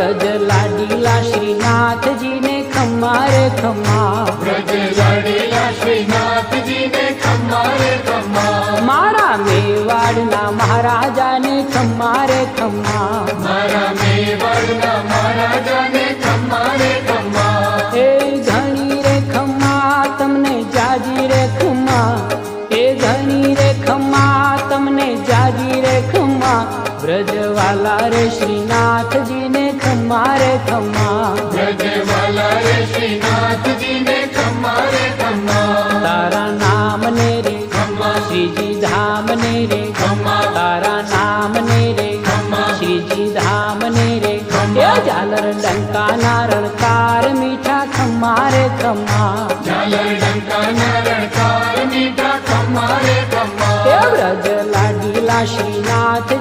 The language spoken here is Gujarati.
વ્રજ લાડીલા શ્રીનાથજી ને ખમ્મા રે ખમ્મા, વ્રજ લાડીલા શ્રીનાથજી ને ખમ્મા રે ખમ્મા, મારા મેવાડના મહારાજાને ખમ્મા રે ખમ્મા, મારા મેવાડના મહારાજાને ખમ્મા રે ખમ્મા, એ ધણી રે ખમ્મા તમને જાજી રે ખમ્મા, એ ધણી રે ખમ્મા તમને જાજી રે ખમ્મા, વ્રજવાલા રે શ્રીનાથજી ને ખમ્મા રે ખમ્મા, વ્રજવાલા રે શ્રીનાથજી ને ખમ્મા રે ખમ્મા, તારા નામ ને રે ખમ્મા, શ્રીજી ધામ ને રે ખમ્મા, તારા નામ ને રે ખમ્મા, શ્રીજી ધામ ને રે, ખમ્મા, એ ઝાલર ડંકાના રણકાર મીઠા ખમ્મા રે ખમ્મા, ઝાલર ડંકાના રણકાર મીઠા ખમ્મા રે ખમ્મા, એ વ્રજ લાડીલા શ્રીનાથ